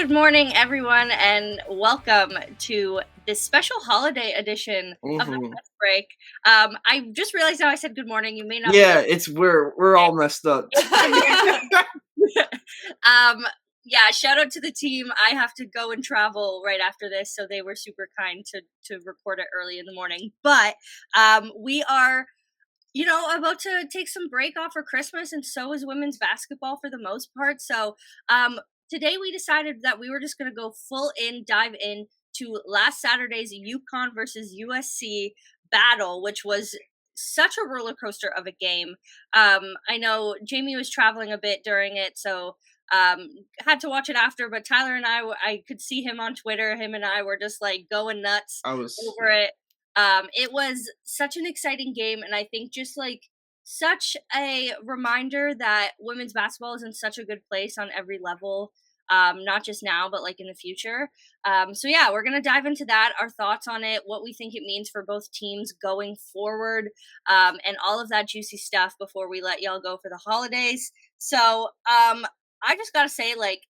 Good morning, everyone, and welcome to this special holiday edition of the Fast Break. I just realized now I said good morning. You may not. Yeah, we're all messed up. Yeah, shout out to the team. I have to go and travel right after this, so they were super kind to record it early in the morning. But we are, about to take some break off for Christmas, and so is women's basketball for the most part. So today we decided that we were just going to go dive in to last Saturday's UConn versus USC battle, which was such a roller coaster of a game. I know Jamie was traveling a bit during it, so had to watch it after, but Tyler and I could see him on Twitter. Him and I were just like going nuts over it. It was such an exciting game, and I think just like such a reminder that women's basketball is in such a good place on every level, not just now, but like in the future. So yeah, we're going to dive into that, our thoughts on it, what we think it means for both teams going forward, and all of that juicy stuff before we let y'all go for the holidays. So I just got to say, like,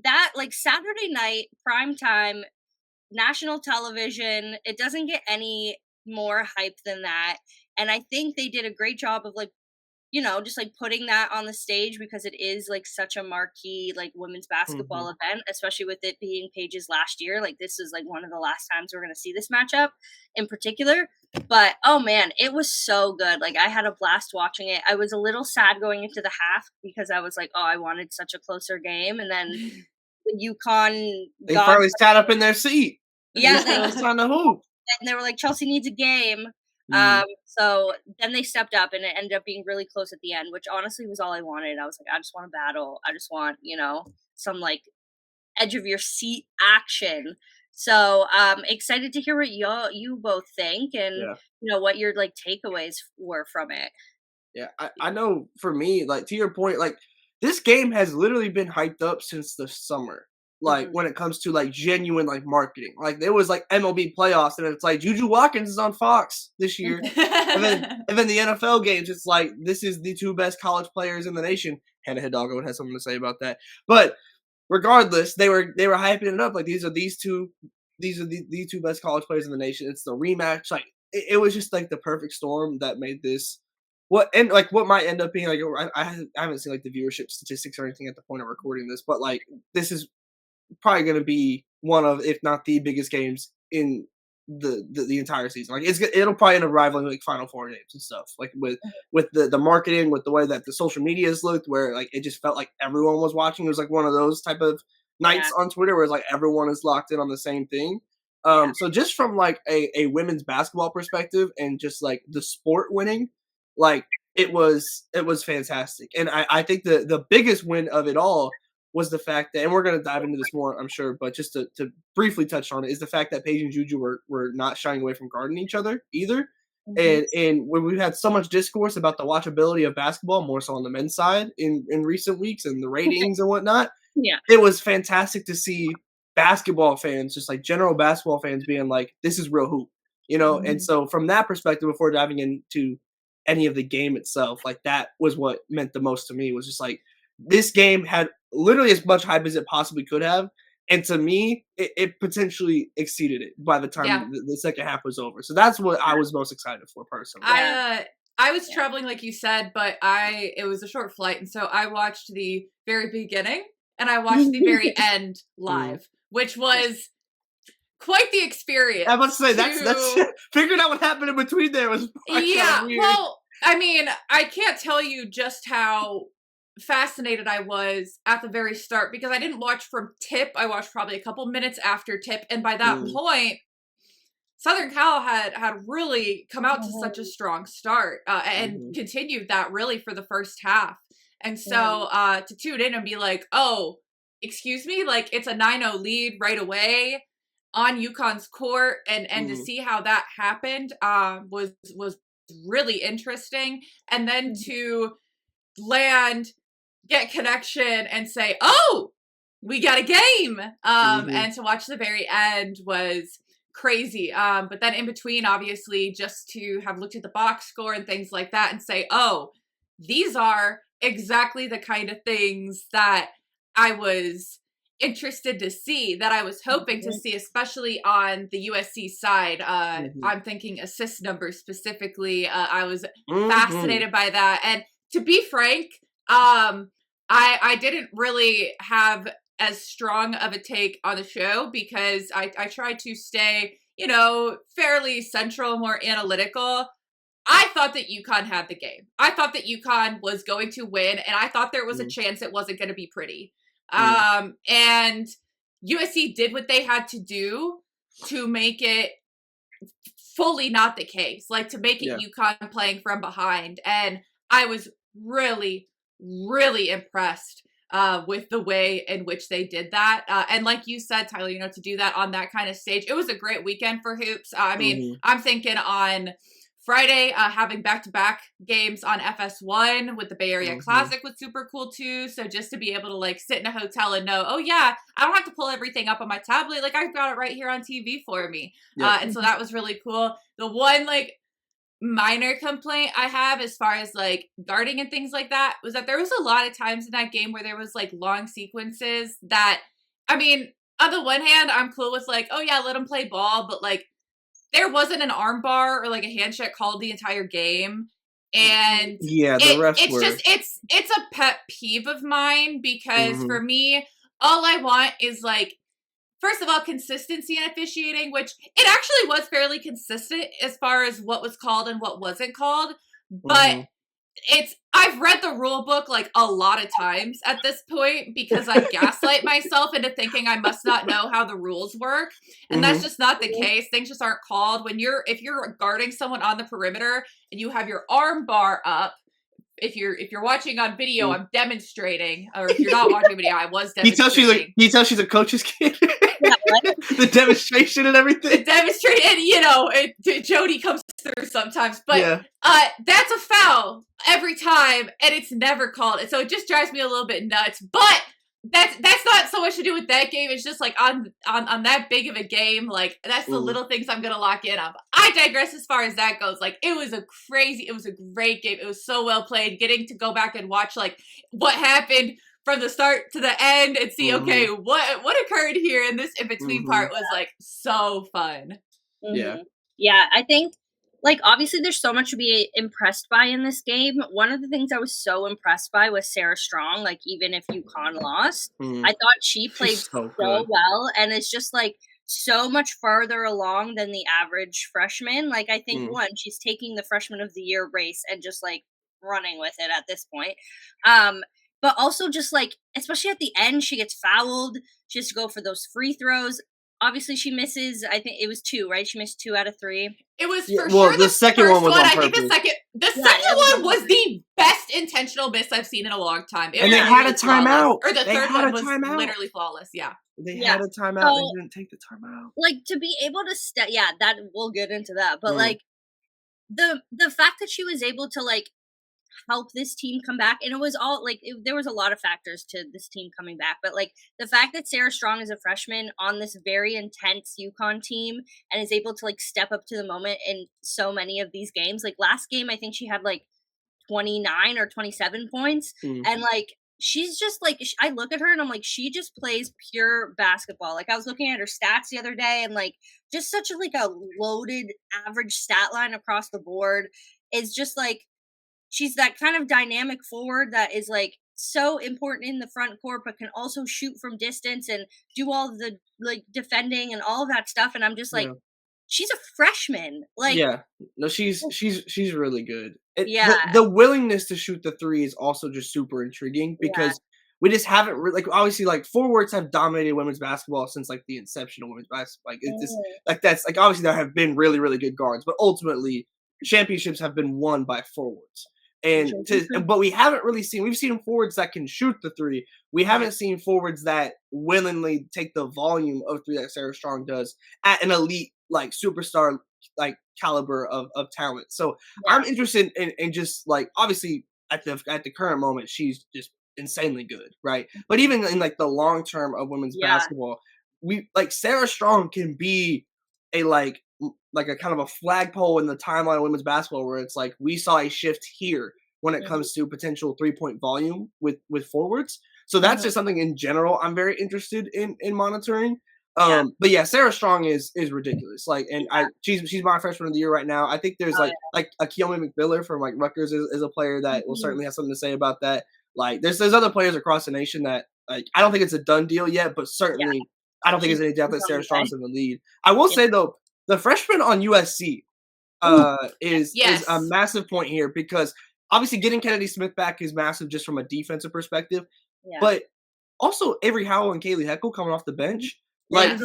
that, like, Saturday night, prime time, national television, it doesn't get any more hype than that. And I think they did a great job of, like, just like putting that on the stage because it is like such a marquee like women's basketball event, especially with it being Paige's last year. Like this is like one of the last times we're going to see this matchup in particular. But oh man, it was so good. Like I had a blast watching it. I was a little sad going into the half because I was like, oh, I wanted such a closer game. And then UConn they finally sat up in their seat. Yeah, they was trying to hoop. And they were like, Chelsea needs a game. So then they stepped up and it ended up being really close at the end, which honestly was all I wanted. I was like, I just want a battle. I just want, some like edge of your seat action. So excited to hear what you both think and what your like takeaways were from it. Yeah, I know for me, like to your point, like this game has literally been hyped up since the summer. Like when it comes to like genuine like marketing, like there was like MLB playoffs and it's like JuJu Watkins is on Fox this year, and then the NFL games, it's like this is the two best college players in the nation. Hannah Hidalgo has something to say about that, but regardless, they were hyping it up like these are the two best college players in the nation. It's the rematch, like it was just like the perfect storm that made this. What might end up being like I haven't seen like the viewership statistics or anything at the point of recording this, but like this is probably going to be one of, if not the biggest games in the entire season. Like it'll probably end up rivaling like Final Four games and stuff. Like with the marketing, with the way that the social medias looked, where like it just felt like everyone was watching. It was like one of those type of nights on Twitter where it's like everyone is locked in on the same thing. So just from like a women's basketball perspective and just like the sport winning, like it was fantastic. And I think the biggest win of it all was the fact that, and we're going to dive into this more, I'm sure, but just to briefly touch on it, is the fact that Paige and JuJu were not shying away from guarding each other either. And when we've had so much discourse about the watchability of basketball, more so on the men's side in recent weeks and the ratings and whatnot, it was fantastic to see basketball fans, just like general basketball fans being like, this is real hoop, And so from that perspective, before diving into any of the game itself, like that was what meant the most to me, was just like, this game had literally as much hype as it possibly could have. And to me, it potentially exceeded it by the time the second half was over. So that's what I was most excited for personally. I was traveling, like you said, but it was a short flight. And so I watched the very beginning and I watched the very end live, which was quite the experience. I was about to say, that's figuring out what happened in between there was kind of weird. Well, I mean, I can't tell you just how fascinated I was at the very start because I didn't watch from tip. I watched probably a couple minutes after tip, and by that point, Southern Cal had really come out to such a strong start and continued that really for the first half. And so to tune in and be like, oh, excuse me, like it's a 9-0 lead right away on UConn's court, and to see how that happened was really interesting. And then to get connection and say, oh, we got a game. And to watch the very end was crazy. But then in between, obviously, just to have looked at the box score and things like that and say, oh, these are exactly the kind of things that I was interested to see, that I was hoping to see, especially on the USC side. I'm thinking assist numbers specifically. I was fascinated by that. And to be frank, I didn't really have as strong of a take on the show because I tried to stay, fairly central, more analytical. I thought that UConn had the game. I thought that UConn was going to win, and I thought there was a chance it wasn't going to be pretty. And USC did what they had to do to make it fully not the case, like to make it UConn playing from behind. And I was really, really impressed with the way in which they did that. And like you said, Tyler, to do that on that kind of stage, it was a great weekend for hoops. I mean, I'm thinking on Friday, having back-to-back games on FS1 with the Bay Area Classic was super cool too. So just to be able to like sit in a hotel and know, oh yeah, I don't have to pull everything up on my tablet. Like I've got it right here on TV for me. And so that was really cool. The one like minor complaint I have as far as like guarding and things like that was that there was a lot of times in that game where there was like long sequences that, I mean, on the one hand, I'm cool with like, oh yeah, let them play ball, but like there wasn't an arm bar or like a hand check called the entire game. And the refs it's a pet peeve of mine because for me, all I want is like, first of all, consistency in officiating, which it actually was fairly consistent as far as what was called and what wasn't called. But I've read the rule book like a lot of times at this point because I gaslight myself into thinking I must not know how the rules work. And that's just not the case. Things just aren't called. If you're guarding someone on the perimeter and you have your arm bar up, if you're watching on video, I'm demonstrating, or if you're not watching video, I was demonstrating. You tell she's a coach's kid? The demonstration and everything. The demonstration, and Jody comes through sometimes, but that's a foul every time, and it's never called. And so it just drives me a little bit nuts. But that's not so much to do with that game. It's just like on that big of a game, like that's the little things I'm gonna lock in on. But I digress as far as that goes. Like it was a great game. It was so well played. Getting to go back and watch like what happened from the start to the end and see, okay, what occurred here in this in-between part was like so fun. Yeah, I think like obviously there's so much to be impressed by in this game. One of the things I was so impressed by was Sarah Strong. Like even if UConn lost, I thought she played so well, and it's just like so much farther along than the average freshman. Like I think she's taking the freshman of the year race and just like running with it at this point. But also just like, especially at the end, she gets fouled. She has to go for those free throws. Obviously, she misses. I think it was 2, right? She missed 2 out of 3. It was for sure the second one was on purpose. I think the second one was the best intentional miss I've seen in a long time. And they had a timeout. Or the third one was literally flawless. Yeah. They had a timeout. So, they didn't take the timeout. Like to be able to that we'll get into that. But like the fact that she was able to like help this team come back, and it was all like there was a lot of factors to this team coming back, but like the fact that Sarah Strong is a freshman on this very intense UConn team and is able to like step up to the moment in so many of these games. Like last game I think she had like 29 or 27 points, and like she's just like, I look at her and I'm like, she just plays pure basketball. Like I was looking at her stats the other day, and like just such a like a loaded average stat line across the board. Is just like she's that kind of dynamic forward that is like so important in the front court, but can also shoot from distance and do all the like defending and all of that stuff. And I'm just like, she's a freshman. Like, no, she's really good. The willingness to shoot the three is also just super intriguing because we just haven't like obviously like forwards have dominated women's basketball since like the inception of women's basketball. Like it's just like that's like obviously there have been really really good guards, but ultimately championships have been won by forwards. But we haven't really seen. We've seen forwards that can shoot the three. We haven't seen forwards that willingly take the volume of three that Sarah Strong does at an elite like superstar like caliber of talent. So I'm interested in just like obviously at the current moment she's just insanely good, right? But even in like the long term of women's basketball, we like Sarah Strong can be a like a kind of a flagpole in the timeline of women's basketball where it's like we saw a shift here when it comes to potential 3-point volume with forwards. So that's just something in general I'm very interested in monitoring. Yeah. But yeah, Sarah Strong is ridiculous. Like, and she's my freshman of the year right now. I think there's like Keomi McMiller from like Rutgers is a player that will certainly have something to say about that. Like, there's other players across the nation that like I don't think it's a done deal yet, but certainly I don't think there's any doubt that Sarah Strong's in the lead. I will say though, the freshman on USC is a massive point here because obviously getting Kennedy Smith back is massive just from a defensive perspective, but also Avery Howell and Kaylee Heckle coming off the bench. Like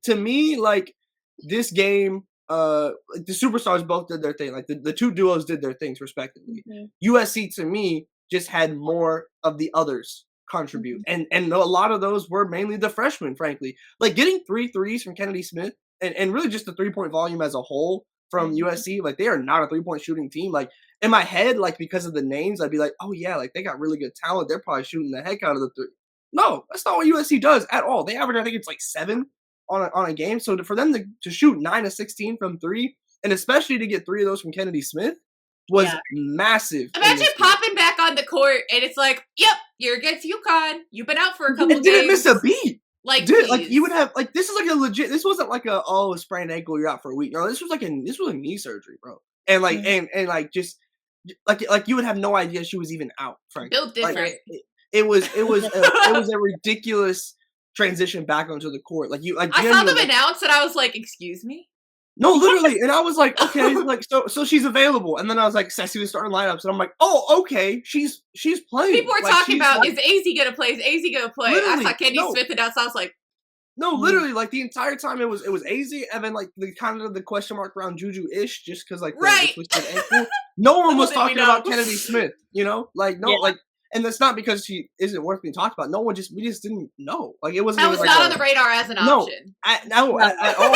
to me, like this game, the superstars both did their thing. Like the two duos did their things respectively. USC to me just had more of the others contribute, and a lot of those were mainly the freshmen. Frankly, like getting 3 threes from Kennedy Smith, and really just the 3-point volume as a whole from USC. Like they are not a 3-point shooting team. Like in my head, like because of the names, I'd be like, oh yeah, like they got really good talent. They're probably shooting the heck out of the three. No, that's not what USC does at all. They average, I think it's like 7 on a game. So for them to shoot 9 of 16 from 3, and especially to get 3 of those from Kennedy Smith, was massive. Imagine popping back on the court and it's like, yep, you're against UConn. You've been out for a couple days. Didn't miss a beat. Like, dude, like you would have like this is like a legit. This wasn't like a sprained ankle, you're out for a week. No, this was a knee surgery, bro. And like and like just like you would have no idea she was even out. Frankly, built different. Like, it was a ridiculous transition back onto the court. Like I saw them announce and I was like, excuse me? No, literally. And I was like, okay, like so she's available. And then I was like, Sassy was starting lineups, and I'm like, oh, okay, she's playing. People were talking about is AZ gonna play? Is AZ gonna play? I saw Kennedy Smith announce. I was like, no, literally, like the entire time it was AZ, and then like the kind of the question mark around JuJu ish, just because like the twisted ankle. No one was talking about Kennedy Smith, like like. And that's not because she isn't worth being talked about. We just didn't know. Like it wasn't. That was not on the radar as an option. No, at all.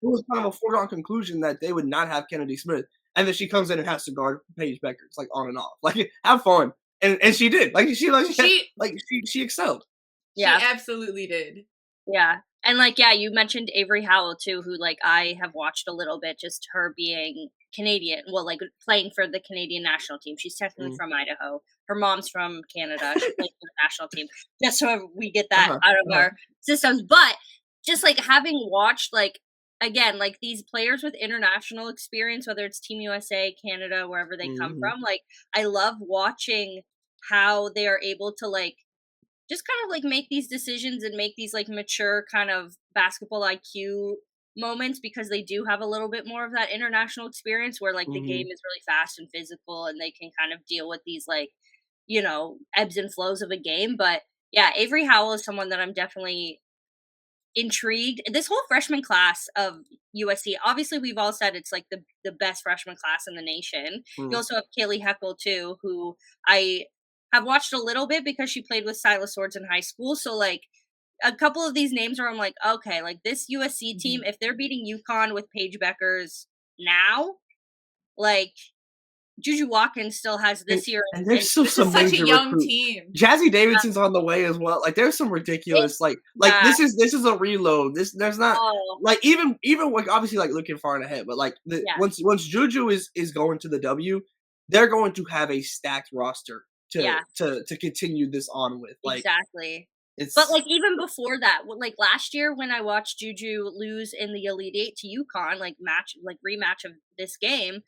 It was kind of a foregone conclusion that they would not have Kennedy Smith, and then she comes in and has to guard Paige Becker. It's like on and off. Like have fun, and she did. Like she excelled. Yeah, she absolutely did. Yeah, and like you mentioned Avery Howell too, who like I have watched a little bit, just her being Canadian, well, like playing for the Canadian national team. She's technically from Idaho. Her mom's from Canada. She played for the national team. Just so we get that out of our systems. But just like having watched, like, again, like these players with international experience, whether it's Team USA, Canada, wherever they come from, like I love watching how they are able to like just kind of like make these decisions and make these like mature kind of basketball IQ moments, because they do have a little bit more of that international experience where like the game is really fast and physical and they can kind of deal with these like, ebbs and flows of a game. But yeah, Avery Howell is someone that I'm definitely intrigued. This whole freshman class of USC, obviously we've all said it's like the best freshman class in the nation. You also have Kaylee Heckle too, who I have watched a little bit because she played with Silas Swords in high school. So like a couple of these names where I'm like, okay, like this USC team, if they're beating UConn with Paige Beckers now, like JuJu Watkins still has this year. And there's still some such a young recruit. team. Jazzy Davidson's on the way as well. Like there's some ridiculous this is a reload. There's not like even like obviously like looking far ahead, but like once JuJu is going to the W, they're going to have a stacked roster to continue this on with. Like exactly. But like even before that, like last year when I watched JuJu lose in the Elite Eight to UConn, like rematch of this game,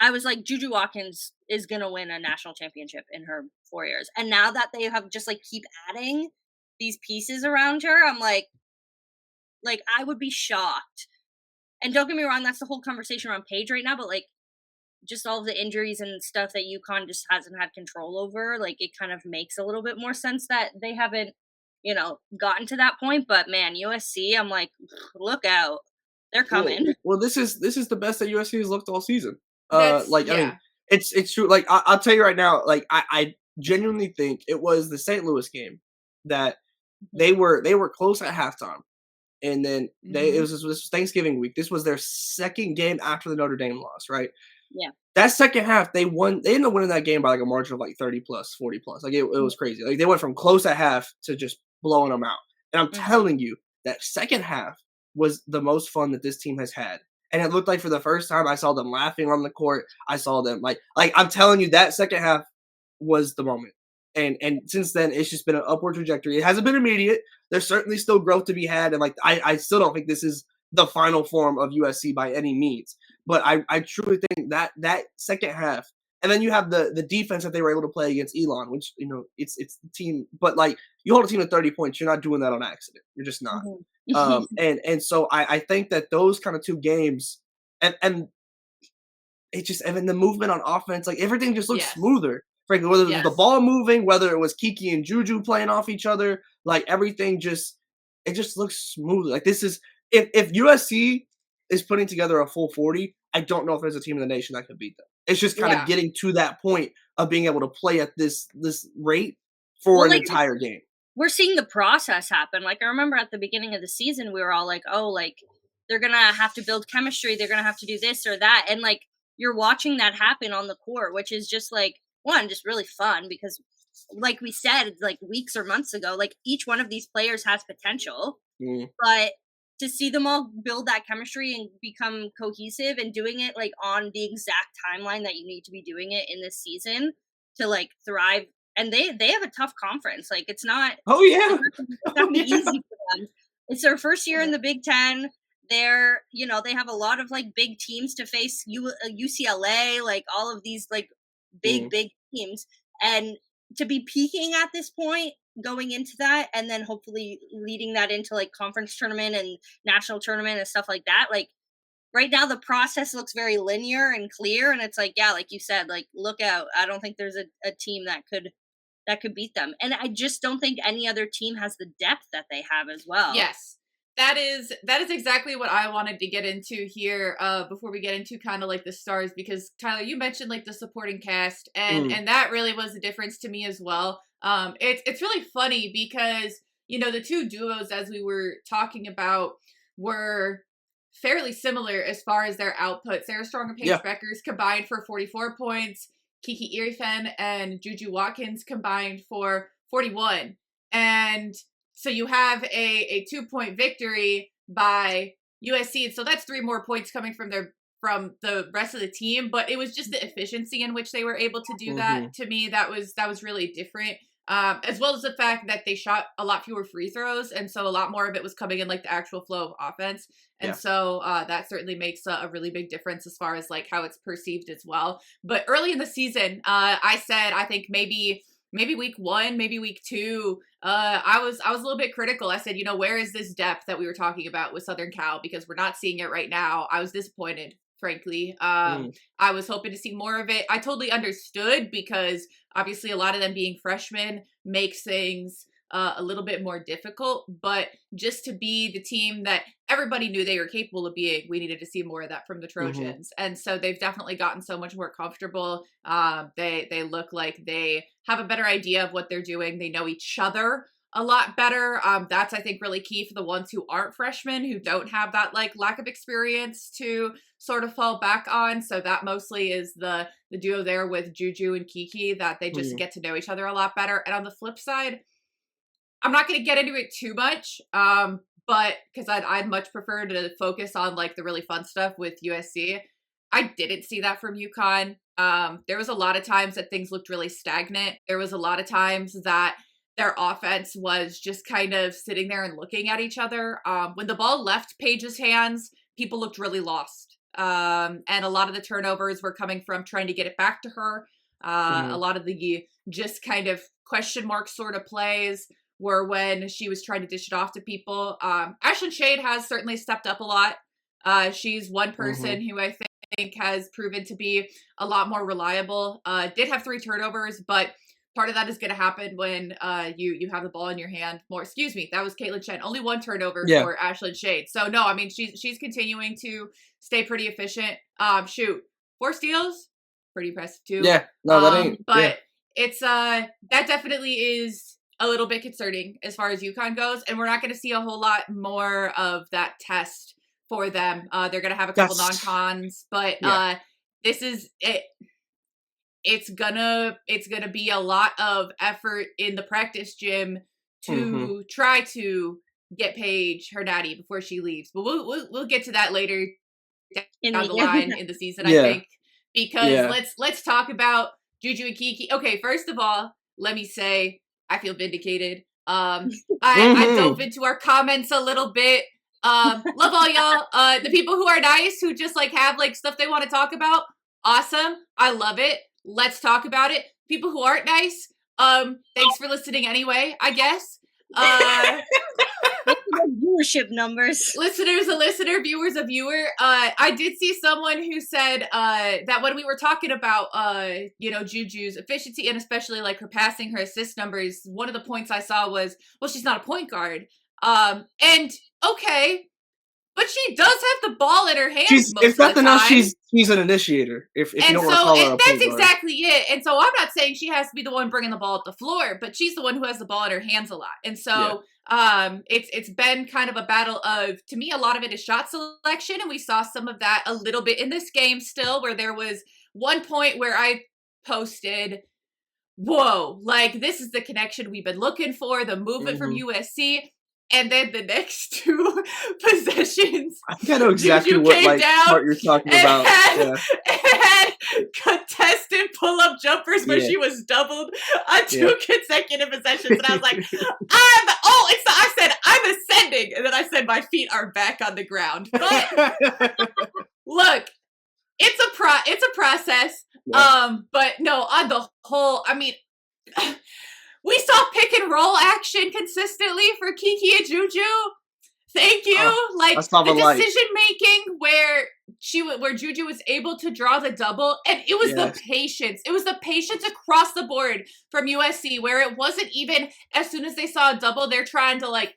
I was like, JuJu Watkins is gonna win a national championship in her 4 years. And now that they have just like keep adding these pieces around her, I'm like I would be shocked. And don't get me wrong, that's the whole conversation around Paige right now, but like just all of the injuries and stuff that UConn just hasn't had control over, like it kind of makes a little bit more sense that they haven't, gotten to that point. But man, USC, I'm like, look out, they're coming. Well, this is the best that USC has looked all season. I mean, it's true. Like I'll tell you right now, like I genuinely think it was the St. Louis game that they were close at halftime, and then this was Thanksgiving week. This was their second game after the Notre Dame loss, right? Yeah. That second half, they won. They ended up winning that game by like a margin of like 30 plus, 40 plus. Like it was crazy. Like they went from close at half to just blowing them out. And I'm telling you, that second half was the most fun that this team has had. And it looked like for the first time, I saw them laughing on the court. I saw them like I'm telling you, that second half was the moment. And since then, it's just been an upward trajectory. It hasn't been immediate. There's certainly still growth to be had, and like I still don't think this is the final form of USC by any means. But I truly think that second half, and then you have the defense that they were able to play against Elon, which it's the team. But like you hold a team to 30 points, you're not doing that on accident. You're just not. And so I think that those kind of two games, and it just, and then the movement on offense, like everything just looks smoother. Frankly, whether it was the ball moving, whether it was Kiki and JuJu playing off each other, like everything just looks smooth. Like this is, if USC is putting together a full 40, I don't know if there's a team in the nation that could beat them. It's just kind of getting to that point of being able to play at this rate for an entire game. We're seeing the process happen. Like I remember at the beginning of the season, we were all like, oh, like they're going to have to build chemistry. They're going to have to do this or that. And like, you're watching that happen on the court, which is just like, one, just really fun because like we said, like weeks or months ago, like each one of these players has potential, but to see them all build that chemistry and become cohesive and doing it like on the exact timeline that you need to be doing it in this season to like thrive. And they have a tough conference. Like it's not, it's not easy for them. It's their first year in the Big Ten. They're, they have a lot of like big teams to face, UCLA, like all of these like big teams, and to be peaking at this point going into that and then hopefully leading that into like conference tournament and national tournament and stuff like that, like right now the process looks very linear and clear, and it's like, like you said, like look out, I don't think there's a team that could beat them, and I just don't think any other team has the depth that they have as well. That is exactly what I wanted to get into here before we get into kind of like the stars, because Tyler, you mentioned like the supporting cast, and that really was the difference to me as well. It's really funny because, the two duos, as we were talking about, were fairly similar as far as their outputs. Sarah Strong and Paige Beckers combined for 44 points. Kiki Iriafen and JuJu Watkins combined for 41. And so you have a 2-point victory by USC, and so that's 3 more points coming from the rest of the team. But it was just the efficiency in which they were able to do that. To me, that was really different. As well as the fact that they shot a lot fewer free throws, and so a lot more of it was coming in like the actual flow of offense. And so that certainly makes a really big difference as far as like how it's perceived as well. But early in the season, I said I think maybe week 1, maybe week 2, I was a little bit critical. I said, where is this depth that we were talking about with Southern Cal? Because we're not seeing it right now. I was disappointed, frankly. I was hoping to see more of it. I totally understood because obviously a lot of them being freshmen makes things a little bit more difficult, but just to be the team that everybody knew they were capable of being, we needed to see more of that from the Trojans. And so they've definitely gotten so much more comfortable. They look like they have a better idea of what they're doing. They know each other a lot better. That's, I think, really key for the ones who aren't freshmen, who don't have that like lack of experience to sort of fall back on. So that mostly is the duo there with JuJu and Kiki, that they just get to know each other a lot better. And on the flip side, I'm not going to get into it too much, but because I'd much prefer to focus on like the really fun stuff with USC. I didn't see that from UConn. There was a lot of times that things looked really stagnant. There was a lot of times that their offense was just kind of sitting there and looking at each other. When the ball left Paige's hands, people looked really lost. And a lot of the turnovers were coming from trying to get it back to her. A lot of the just kind of question mark sort of plays were when she was trying to dish it off to people. Ashlyn Shade has certainly stepped up a lot. She's one person who I think has proven to be a lot more reliable. Did have 3 turnovers, but part of that is going to happen when you have the ball in your hand more. Excuse me, that was Caitlin Chen. Only 1 turnover for Ashlyn Shade. So no, I mean she's continuing to stay pretty efficient. 4 steals, pretty impressive too. Yeah, no, that ain't. But it's that definitely is a little bit concerning as far as UConn goes, and we're not going to see a whole lot more of that test for them. They're going to have a couple non-cons, but this is it. It's gonna be a lot of effort in the practice gym to try to get Paige her natty before she leaves. But we'll get to that later down the line in the season, I think. Because let's talk about JuJu and Kiki. Okay, first of all, let me say, I feel vindicated. I dove into our comments a little bit. Love all y'all. The people who are nice, who just like have like stuff they want to talk about, awesome. I love it. Let's talk about it. People who aren't nice, thanks for listening anyway, I guess. Viewership numbers. Listeners a listener, viewers a viewer. I did see someone who said that when we were talking about JuJu's efficiency and especially like her passing, her assist numbers, one of the points I saw was, well, she's not a point guard. And okay, but she does have the ball in her hands. If nothing else, she's an initiator. If you don't want to call her a point guard. That's exactly it. And so I'm not saying she has to be the one bringing the ball at the floor, but she's the one who has the ball in her hands a lot. And so it's been kind of a battle of, to me, a lot of it is shot selection, and we saw some of that a little bit in this game still, where there was one point where I posted, whoa, like this is the connection we've been looking for, the movement from USC. And then the next two possessions, I think I know exactly what part you're talking about. Had contested pull-up jumpers where she was doubled on two consecutive possessions, and I was like, I said I'm ascending, and then I said my feet are back on the ground. But look, it's a process. Yeah. But no, on the whole, I mean. We saw pick and roll action consistently for Kiki and JuJu. Thank you. The decision making where JuJu was able to draw the double, and it was the patience. It was the patience across the board from USC, where it wasn't even as soon as they saw a double, they're trying to like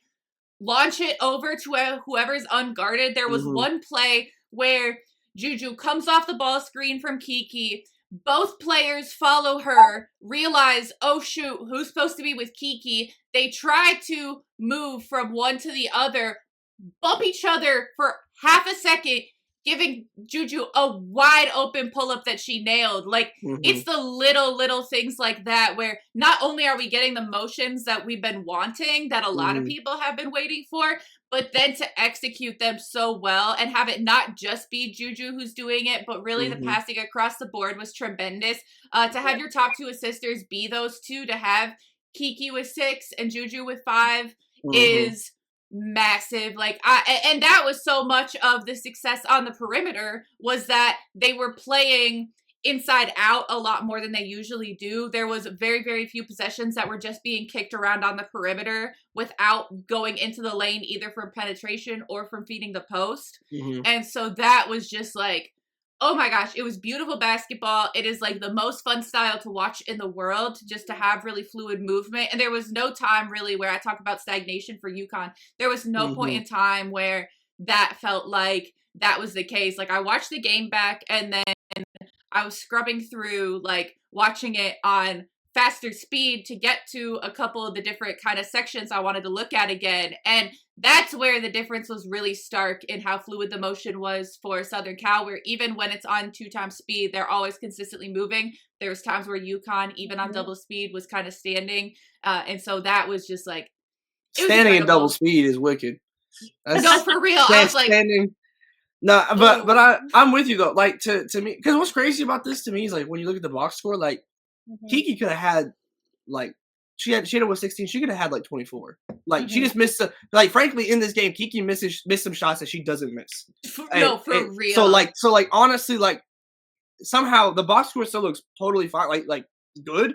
launch it over to whoever's unguarded. There was one play where JuJu comes off the ball screen from Kiki. Both players follow her, realize, oh shoot, who's supposed to be with Kiki? They try to move from one to the other, bump each other for half a second, giving JuJu a wide open pull-up that she nailed. Like, it's the little things like that where not only are we getting the motions that we've been wanting, that a lot of people have been waiting for, but then to execute them so well and have it not just be JuJu who's doing it, but really the passing across the board was tremendous. To have your top two assisters be those two, to have Kiki with 6 and JuJu with 5 is massive. Like, and that was so much of the success on the perimeter, was that they were playing inside out a lot more than they usually do. There was very, very few possessions that were just being kicked around on the perimeter without going into the lane, either from penetration or from feeding the post. And so that was just like, oh my gosh, it was beautiful basketball. It is like the most fun style to watch in the world, just to have really fluid movement. And there was no time really where I talk about stagnation for UConn. There was no point in time where that felt like that was the case. Like, I watched the game back, and then I was scrubbing through, like, watching it on faster speed to get to a couple of the different kind of sections I wanted to look at again. And that's where the difference was really stark in how fluid the motion was for Southern Cal, where even when it's on 2 times speed, they're always consistently moving. There was times where UConn, even on double speed, was kind of standing. And so that was just like, standing in double speed is wicked. No, for real. I was like, standing. No, but I'm with you though. Like, to me, because what's crazy about this to me is, like, when you look at the box score, like, Kiki could have had, like, she had with 16. She could have had like 24. Like, she just missed like, frankly, in this game, Kiki missed some shots that she doesn't miss. For real. So like honestly, like, somehow the box score still looks totally fine. Like good.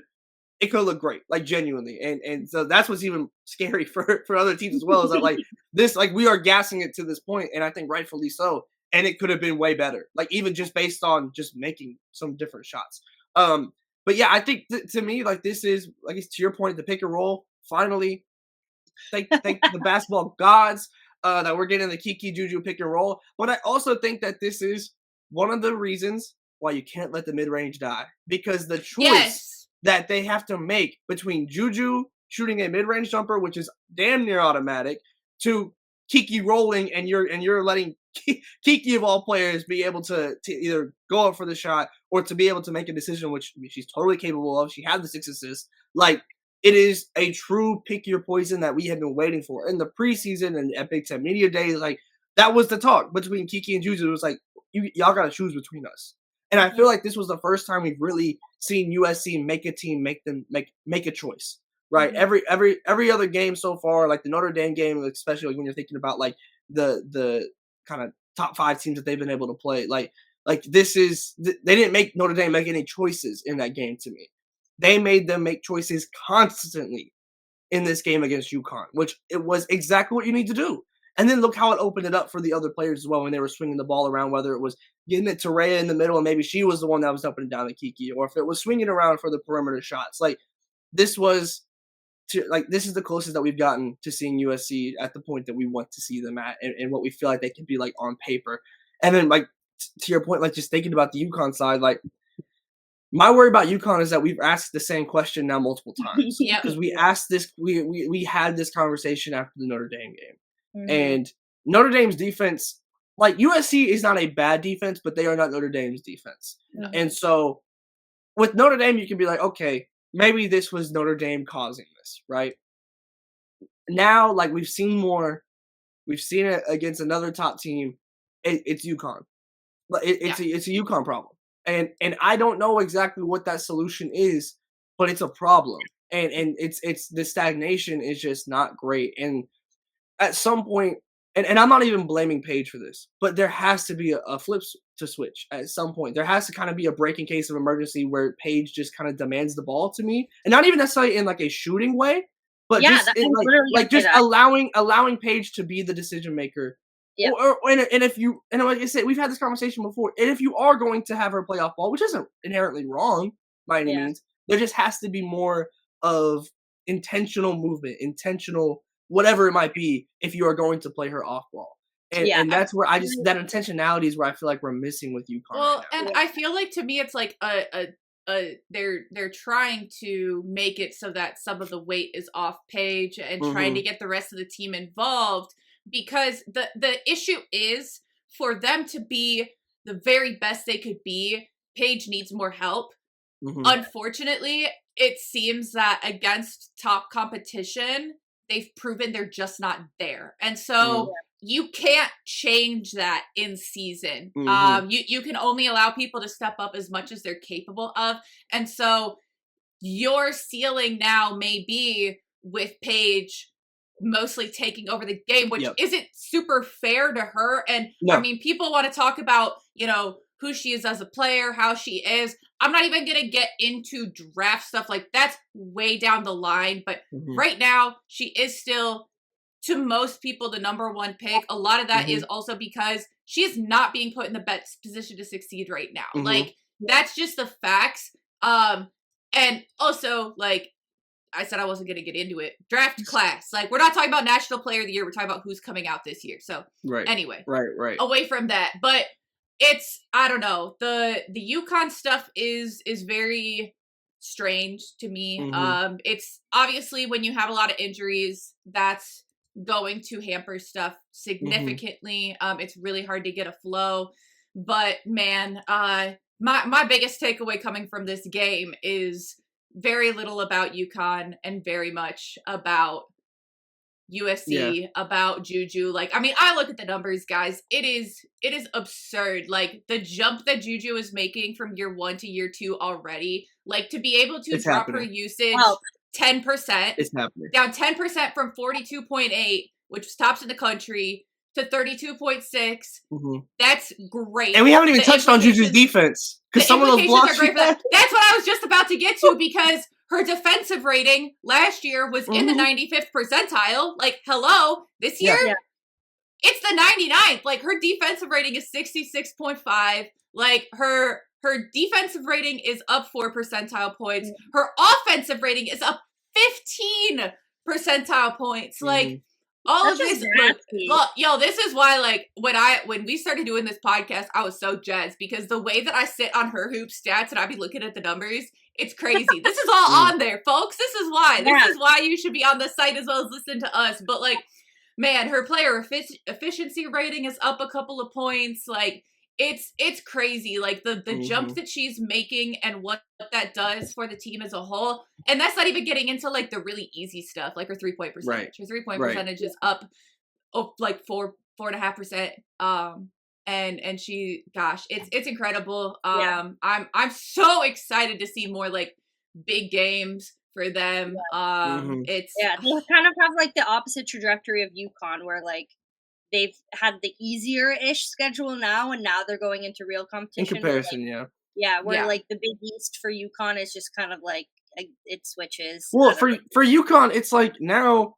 It could look great, like, genuinely, and so that's what's even scary for other teams as well. Is that, like, this, like, we are gassing it to this point, and I think rightfully so. And it could have been way better, like, even just based on just making some different shots. But yeah, I think to me, like, this is, like, it's to your point, the pick and roll. Finally, thank the basketball gods that we're getting the Kiki JuJu pick and roll. But I also think that this is one of the reasons why you can't let the mid range die, because the choice that they have to make between JuJu shooting a mid-range jumper, which is damn near automatic, to Kiki rolling, and you're letting Kiki of all players be able to either go up for the shot or to be able to make a decision, which she's totally capable of. She had the 6 assists. Like, it is a true pick your poison that we have been waiting for in the preseason and at Big Ten Media Days. Like, that was the talk between Kiki and JuJu. It was like, y'all got to choose between us. And I feel like this was the first time we've really seen USC make a team make a choice. Right. Every other game so far, like the Notre Dame game, especially when you're thinking about like the kind of top 5 teams that they've been able to play, like this is they didn't make Notre Dame make any choices in that game to me. They made them make choices constantly in this game against UConn, which it was exactly what you need to do. And then look how it opened it up for the other players as well when they were swinging the ball around, whether it was getting it to Rhea in the middle and maybe she was the one that was up and down to Kiki, or if it was swinging around for the perimeter shots. Like this is the closest that we've gotten to seeing USC at the point that we want to see them at, and what we feel like they can be like on paper. And then like to your point, like just thinking about the UConn side, like my worry about UConn is that we've asked the same question now multiple times. Because we asked this, we had this conversation after the Notre Dame game. And Notre Dame's defense, like USC is not a bad defense, but they are not Notre Dame's defense. And so with Notre Dame, you can be like, okay, maybe this was Notre Dame causing this, right? Now, like we've seen it against another top team. It's UConn. It's a UConn problem. And I don't know exactly what that solution is, but it's a problem. And it's the stagnation is just not great. And at some point, and I'm not even blaming Paige for this, but there has to be a flip to switch at some point. There has to kind of be a breaking case of emergency where Paige just kind of demands the ball to me, and not even necessarily in like a shooting way, but just allowing Paige to be the decision maker. Yeah. And like I said, we've had this conversation before. And if you are going to have her play off ball, which isn't inherently wrong by any means, there just has to be more of intentional movement, intentional whatever it might be, if you are going to play her off ball. And that's where that intentionality is where I feel like we're missing with UConn. Well, right now. and I feel like to me it's like they're trying to make it so that some of the weight is off Paige and trying to get the rest of the team involved, because the issue is for them to be the very best they could be, Paige needs more help. Unfortunately, it seems that against top competition, they've proven they're just not there. And so you can't change that in season. You can only allow people to step up as much as they're capable of. And so your ceiling now may be with Paige mostly taking over the game, which isn't super fair to her. And I mean, people want to talk about, who she is as a player, how she is. I'm not even going to get into draft stuff. Like that's way down the line. But right now she is still, to most people, the number 1 pick. A lot of that is also because she is not being put in the best position to succeed right now. Like that's just the facts. And also, like I said, I wasn't going to get into it. Draft class. Like we're not talking about National Player of the Year. We're talking about who's coming out this year. So anyway, right. Away from that. But it's, I don't know, the UConn stuff is very strange to me. It's obviously when you have a lot of injuries, that's going to hamper stuff significantly. It's really hard to get a flow. But man, my biggest takeaway coming from this game is very little about UConn and very much about USC, about JuJu. Like, I mean, I look at the numbers, guys. It is absurd. Like the jump that JuJu is making from year 1 to year 2 already. Like to be able to drop her usage 10%. It's happening. Down 10% from 42.8, which was tops in the country, to 32.6. That's great. And we haven't even touched on JuJu's defense, because some of those blocks. That's what I was just about to get to, because her defensive rating last year was in the 95th percentile. Like, hello, this year, it's the 99th. Like, her defensive rating is 66.5. Like, her defensive rating is up 4 percentile points. Her offensive rating is up 15 percentile points. Like, all of this, look, this is why, like, when we started doing this podcast, I was so jazzed, because the way that I sit on her hoop stats and I be looking at the numbers, it's crazy. This is all on there, folks. This is why. This is why you should be on the site as well as listen to us. But like, man, her player efficiency rating is up a couple of points. Like, it's crazy. Like the jump that she's making and what that does for the team as a whole. And that's not even getting into like the really easy stuff, like her 3-point percentage. Her 3-point percentage is up like 4.5%. and she, gosh, it's incredible. Yeah. I'm so excited to see more like big games for them. It's Yeah, they kind of have like the opposite trajectory of UConn, where like they've had the easier-ish schedule now, and now they're going into real In competition. comparison, yeah. Yeah, where Yeah. like the Big East for UConn is just kind of like it switches. Well, for UConn, it's like now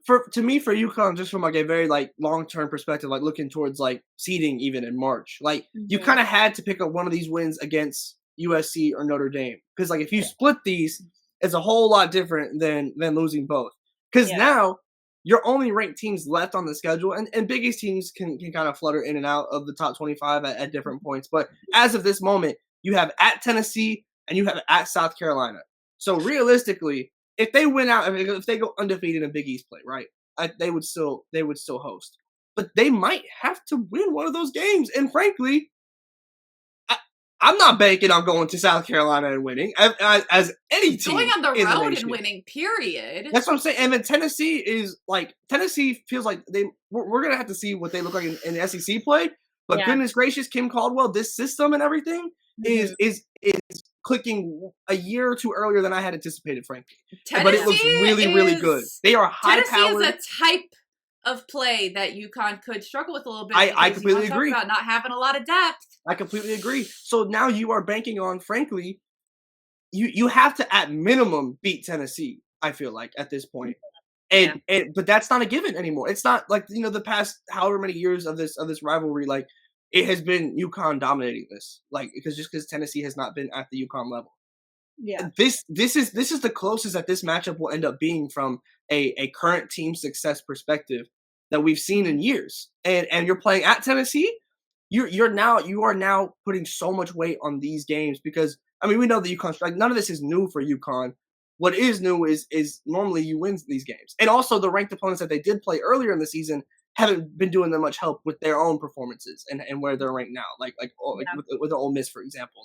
for UConn, just from like a very like long-term perspective, like looking towards like seeding even in March, like you kind of had to pick up one of these wins against USC or Notre Dame, because like if you split these, it's a whole lot different than losing both. Because now your only ranked teams left on the schedule, and Big East teams can kind of flutter in and out of the top 25 at different points. But as of this moment, you have at Tennessee and you have at South Carolina. So realistically, if they win out, if they go undefeated in Big East play, right, they would still host. But they might have to win one of those games. And frankly, I'm not banking on going to South Carolina and winning as any team. Going on the road and winning, period. That's what I'm saying. And then Tennessee feels like we're gonna have to see what they look like in the SEC play. But goodness gracious, Kim Caldwell, this system and everything is clicking a year or two earlier than I had anticipated, frankly. But it looks really, really good. They are high powered. Tennessee is a type of play that UConn could struggle with a little bit. I completely agree about not having a lot of depth. I completely agree. So now you are banking on, frankly, you have to at minimum beat Tennessee. I feel like at this point, but that's not a given anymore. It's not like the past however many years of this rivalry, like it has been UConn dominating this, like because Tennessee has not been at the UConn level. Yeah, this is the closest that this matchup will end up being from a current team success perspective that we've seen in years. And you're playing at Tennessee. You are now putting so much weight on these games because we know that UConn, like none of this is new for UConn. What is new is normally you win these games, and also the ranked opponents that they did play earlier in the season haven't been doing them much help with their own performances and where they're ranked now. Like with the Ole Miss, for example,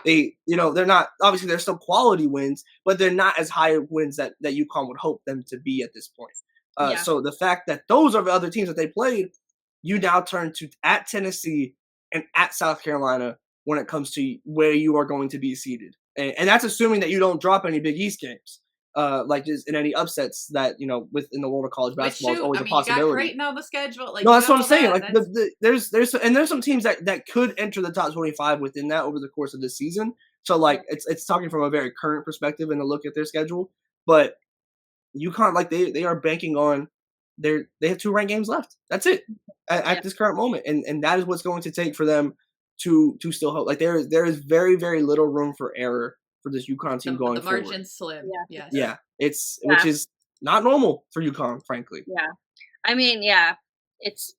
they're not, obviously they're still quality wins, but they're not as high wins that UConn would hope them to be at this point. So the fact that those are the other teams that they played, you now turn to at Tennessee and at South Carolina when it comes to where you are going to be seeded. And that's assuming that you don't drop any Big East games, like just in any upsets that, within the world of college basketball is always a possibility. You got Creighton on the schedule. No, that's what I'm saying. Like there's some teams that could enter the top 25 within that over the course of this season. So like it's talking from a very current perspective and a look at their schedule. But UConn, like they are banking on they have 2 ranked games left. That's it at this current moment, and that is what's going to take for them to still hope. Like there is very, very little room for error for this UConn team going forward. The margin's slim. Yeah. Yes. It's which is not normal for UConn, frankly. Yeah. It's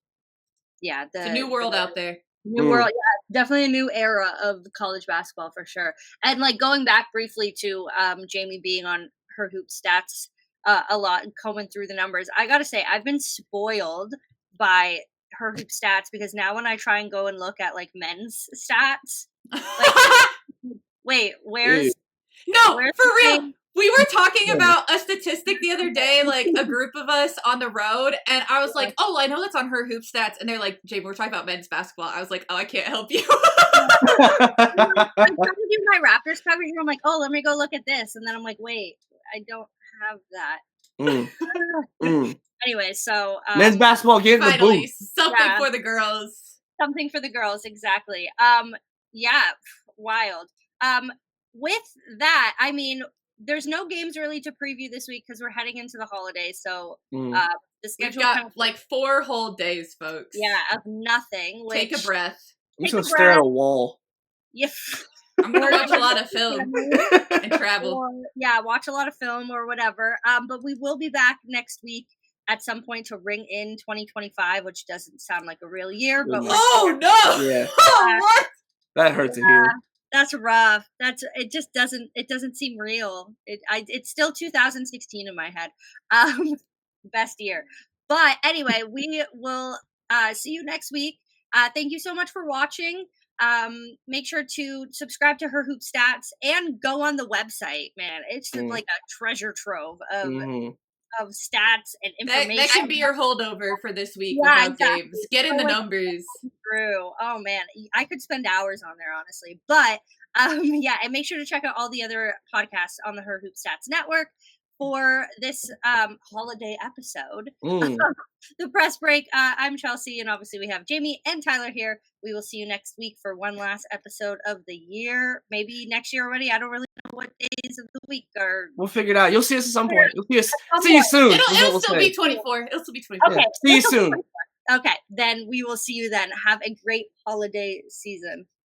a new world out there. New world, definitely a new era of college basketball for sure. And like going back briefly to Jamie being on her hoop stats a lot and combing through the numbers, I gotta say I've been spoiled by her hoop stats because now when I try and go and look at like men's stats, like wait, where's for real? We were talking about a statistic the other day, like a group of us on the road, and I was like, oh, I know that's on her hoop stats. And they're like, Jamie, we're talking about men's basketball. I was like, oh, I can't help you. I'm trying to do my Raptors coverage, and I'm like, oh, let me go look at this. And then I'm like, wait, I don't have that. Anyway, so men's basketball getting the boot. Something for the girls. Something for the girls, exactly. Wild. With that, there's no games really to preview this week because we're heading into the holidays. So the schedule we've got like 4 whole days, folks. Yeah, of nothing. Take a breath. I'm just gonna stare at a wall. Yeah. I'm gonna watch a lot of film and travel. Watch a lot of film or whatever. But we will be back next week at some point to ring in 2025, which doesn't sound like a real year. But oh no! Yeah. What? That hurt to hear. That's rough. It just doesn't seem real. It's still 2016 in my head. Best year. But anyway, we will see you next week. Thank you so much for watching. Make sure to subscribe to Her Hoop Stats and go on the website, man. It's just like a treasure trove of stats and information. That can be your holdover for this week Yeah, without Dave's. Get in the numbers. True. Oh man, I could spend hours on there honestly. But yeah, and make sure to check out all the other podcasts on the Her Hoop Stats Network for this holiday episode. The press break. I'm Chelsea, and obviously we have Jamie and Tyler here. We will see you next week for one last episode of the year. Maybe next year already. I don't really know what days of the week are. We'll figure it out. You'll see us at some point. You'll see you soon. It'll still be 24. It'll still be 24. Okay. See you soon. Okay, then we will see you then. Have a great holiday season.